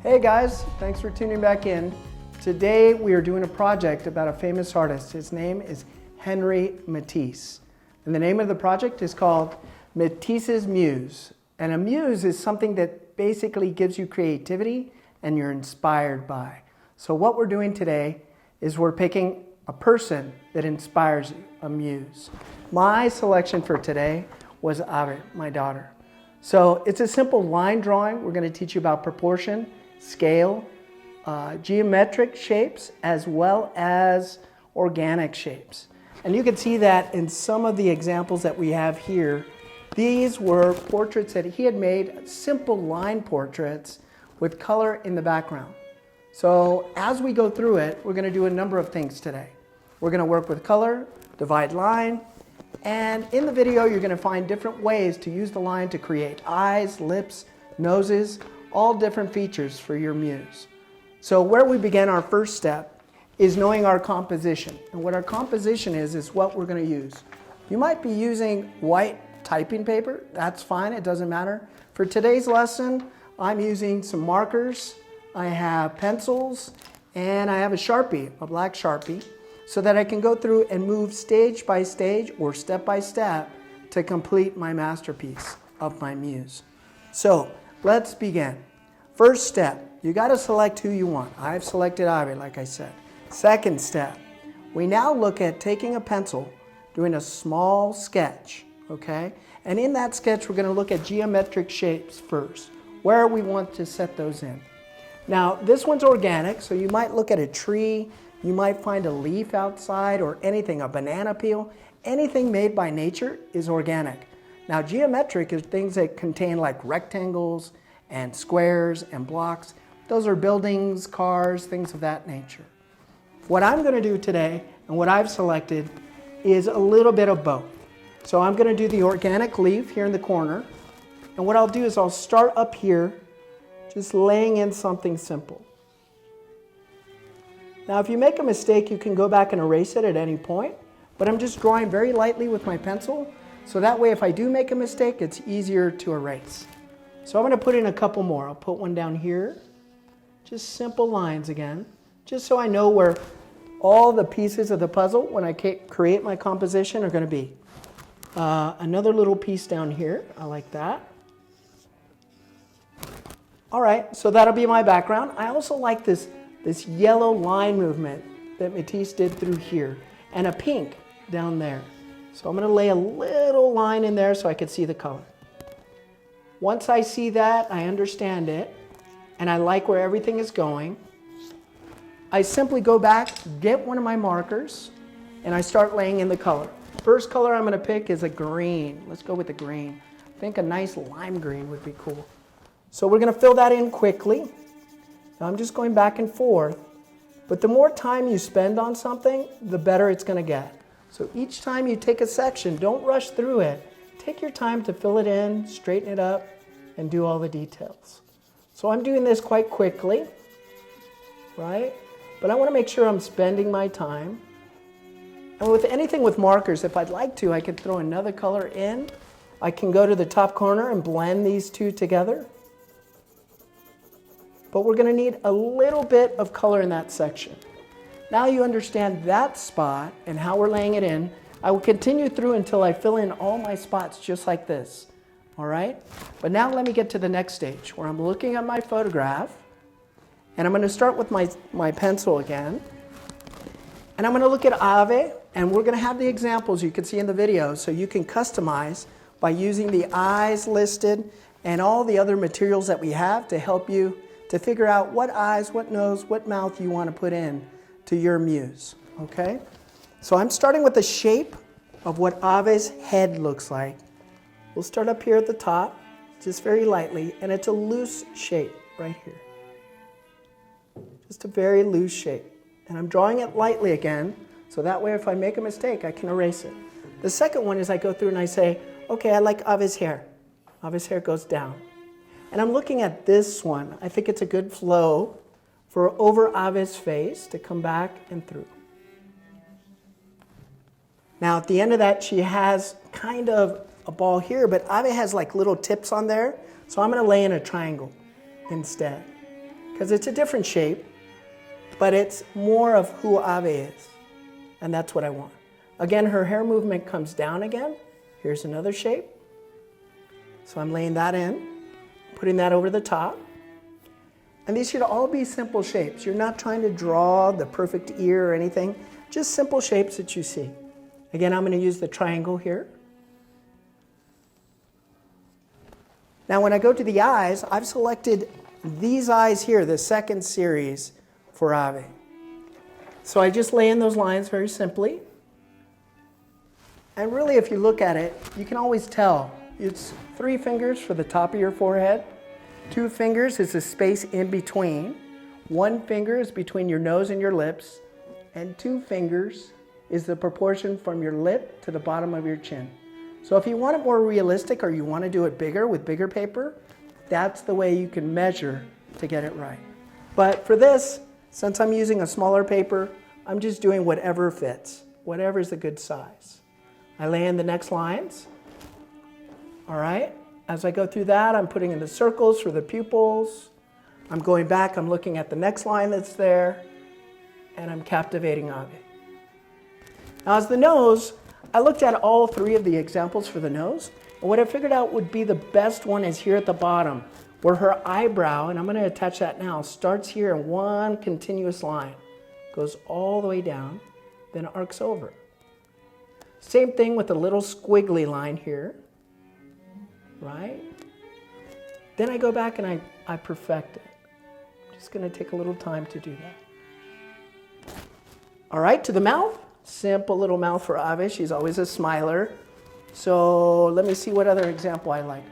Hey guys, thanks for tuning back in. Today we are doing a project about a famous artist. His name is Henry Matisse. And the name of the project is called Matisse's Muse. And a muse is something that basically gives you creativity and you're inspired by. So what we're doing today is we're picking a person that inspires you, a muse. My selection for today was Ave, my daughter. So it's a simple line drawing. We're going to teach you about proportion, scale, geometric shapes, as well as organic shapes. And you can see that in some of the examples that we have here. These were portraits that he had made, simple line portraits with color in the background. So as we go through it, we're going to do a number of things today. We're going to work with color, divide line, and in the video you're going to find different ways to use the line to create eyes, lips, noses, all different features for your muse. So where we begin our first step is knowing our composition. And what our composition is what we're going to use. You might be using white typing paper. That's fine, it doesn't matter. For today's lesson, I'm using some markers, I have pencils, and I have a Sharpie, a black Sharpie, so that I can go through and move stage by stage or step by step to complete my masterpiece of my muse. So let's begin. First step, you got to select who you want. I've selected Ivy, like I said. Second step, we now look at taking a pencil, doing a small sketch, okay? And in that sketch, we're going to look at geometric shapes first, where we want to set those in. Now, this one's organic, so you might look at a tree, you might find a leaf outside or anything, a banana peel. Anything made by nature is organic. Now, geometric is things that contain like rectangles and squares and blocks. Those are buildings, cars, things of that nature. What I'm going to do today and what I've selected is a little bit of both. So I'm going to do the organic leaf here in the corner. And what I'll do is I'll start up here, just laying in something simple. Now, if you make a mistake, you can go back and erase it at any point. But I'm just drawing very lightly with my pencil. So that way, if I do make a mistake, it's easier to erase. So I'm going to put in a couple more. I'll put one down here. Just simple lines again. Just so I know where all the pieces of the puzzle, when I create my composition, are going to be. Another little piece down here. I like that. All right, so that'll be my background. I also like this yellow line movement that Matisse did through here, and a pink down there. So I'm going to lay a little line in there so I can see the color. Once I see that, I understand it, and I like where everything is going, I simply go back, get one of my markers, and I start laying in the color. First color I'm going to pick is a green. Let's go with the green. I think a nice lime green would be cool. So we're going to fill that in quickly. Now I'm just going back and forth, but the more time you spend on something, the better it's going to get. So each time you take a section, don't rush through it. Take your time to fill it in, straighten it up, and do all the details. So I'm doing this quite quickly, right? But I want to make sure I'm spending my time. And with anything with markers, if I'd like to, I could throw another color in. I can go to the top corner and blend these two together. But we're going to need a little bit of color in that section. Now you understand that spot and how we're laying it in. I will continue through until I fill in all my spots just like this. All right? But now let me get to the next stage where I'm looking at my photograph, and I'm going to start with my pencil again. And I'm going to look at Ave, and we're going to have the examples you can see in the video so you can customize by using the eyes listed and all the other materials that we have to help you to figure out what eyes, what nose, what mouth you want to put in to your muse, okay? So I'm starting with the shape of what Ave's head looks like. We'll start up here at the top, just very lightly, and it's a loose shape right here. Just a very loose shape. And I'm drawing it lightly again, so that way if I make a mistake, I can erase it. The second one is I go through and I say, okay, I like Ave's hair. Ave's hair goes down. And I'm looking at this one. I think it's a good flow for over Ave's face to come back and through. Now at the end of that, she has kind of a ball here, but Ave has like little tips on there. So I'm going to lay in a triangle instead. because it's a different shape, but it's more of who Ave is. And that's what I want. Again, her hair movement comes down again. Here's another shape. So I'm laying that in, putting that over the top. And these should all be simple shapes. You're not trying to draw the perfect ear or anything, just simple shapes that you see. Again, I'm going to use the triangle here. Now when I go to the eyes, I've selected these eyes here, the second series for Ave. So I just lay in those lines very simply. And really, if you look at it, you can always tell. It's 3 fingers for the top of your forehead. 2 fingers is the space in between. 1 finger is between your nose and your lips. And 2 fingers is the proportion from your lip to the bottom of your chin. So if you want it more realistic or you want to do it bigger with bigger paper, that's the way you can measure to get it right. But for this, since I'm using a smaller paper, I'm just doing whatever fits, whatever is a good size. I lay in the next lines. All right, as I go through that, I'm putting in the circles for the pupils. I'm going back, I'm looking at the next line that's there, and I'm captivating Ave. Now as the nose, I looked at all 3 of the examples for the nose, and what I figured out would be the best one is here at the bottom, where her eyebrow, and I'm going to attach that now, starts here in one continuous line, goes all the way down, then arcs over. Same thing with a little squiggly line here, right? Then I go back and I perfect it. I'm just going to take a little time to do that. All right, to the mouth. Simple little mouth for Ave. She's always a smiler. So let me see what other example I like.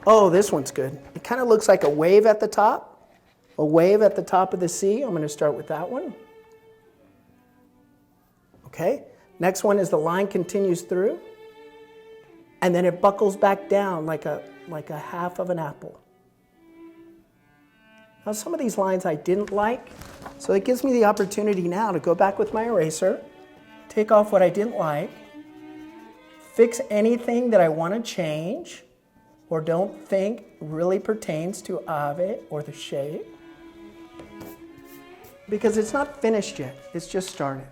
Oh, this one's good. It kind of looks like a wave at the top. A wave at the top of the sea. I'm going to start with that one. Okay. Next one is the line continues through. And then it buckles back down like a half of an apple. Now some of these lines I didn't like. So it gives me the opportunity now to go back with my eraser, take off what I didn't like, fix anything that I want to change or don't think really pertains to Ave or the shape. Because it's not finished yet, it's just started.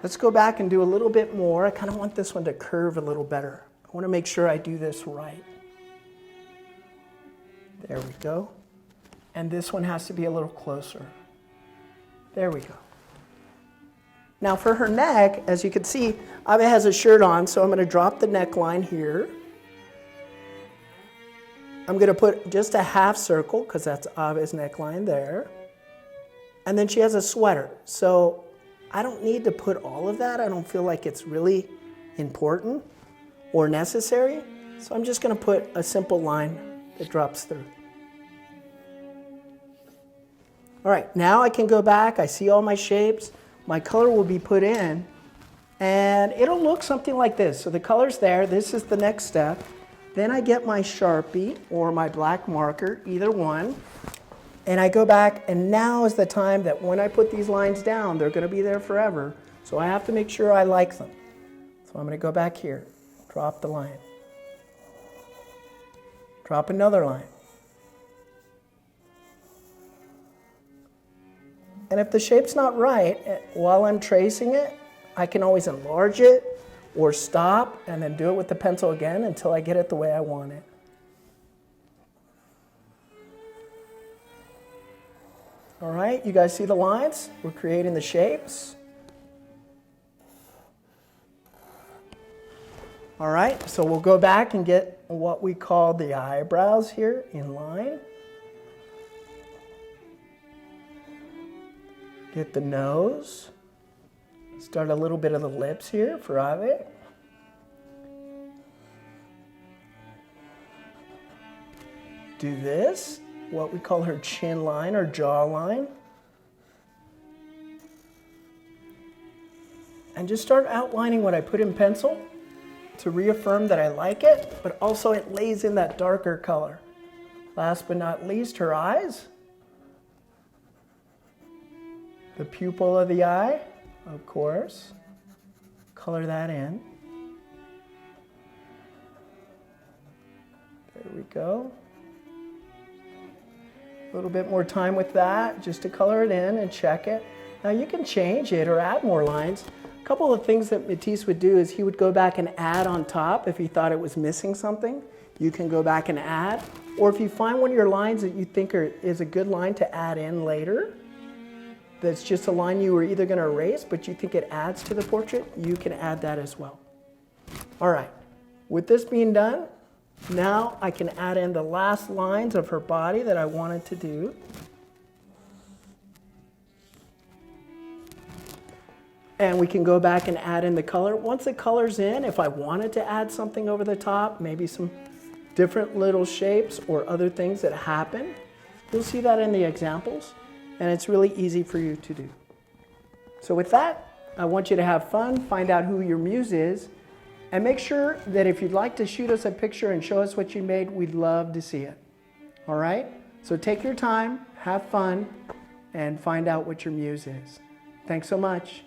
Let's go back and do a little bit more. I kind of want this one to curve a little better. I want to make sure I do this right. There we go. And this one has to be a little closer. There we go. Now for her neck, as you can see, Ave has a shirt on, so I'm going to drop the neckline here. I'm going to put just a half circle, because that's Ave's neckline there. And then she has a sweater. So I don't need to put all of that. I don't feel like it's really important or necessary. So I'm just going to put a simple line that drops through. All right, now I can go back. I see all my shapes. My color will be put in, and it'll look something like this. So the color's there. This is the next step. Then I get my Sharpie or my black marker, either one, and I go back, and now is the time that when I put these lines down, they're going to be there forever. So I have to make sure I like them. So I'm going to go back here, drop the line, drop another line. And if the shape's not right, while I'm tracing it, I can always enlarge it or stop and then do it with the pencil again until I get it the way I want it. All right, you guys see the lines? We're creating the shapes. All right, so we'll go back and get what we call the eyebrows here in line. Get the nose. Start a little bit of the lips here for Ave. Do this, what we call her chin line or jaw line. And just start outlining what I put in pencil to reaffirm that I like it, but also it lays in that darker color. Last but not least, her eyes. The pupil of the eye, of course. Color that in. There we go. A little bit more time with that, just to color it in and check it. Now you can change it or add more lines. A couple of things that Matisse would do is he would go back and add on top if he thought it was missing something. You can go back and add. Or if you find one of your lines that you think is a good line to add in later, that's just a line you were either going to erase, but you think it adds to the portrait, you can add that as well. All right, with this being done, now I can add in the last lines of her body that I wanted to do. And we can go back and add in the color. Once the color's in, if I wanted to add something over the top, maybe some different little shapes or other things that happen, you'll see that in the examples, and it's really easy for you to do. So with that, I want you to have fun, find out who your muse is, and make sure that if you'd like to shoot us a picture and show us what you made, we'd love to see it. All right? So take your time, have fun, and find out what your muse is. Thanks so much.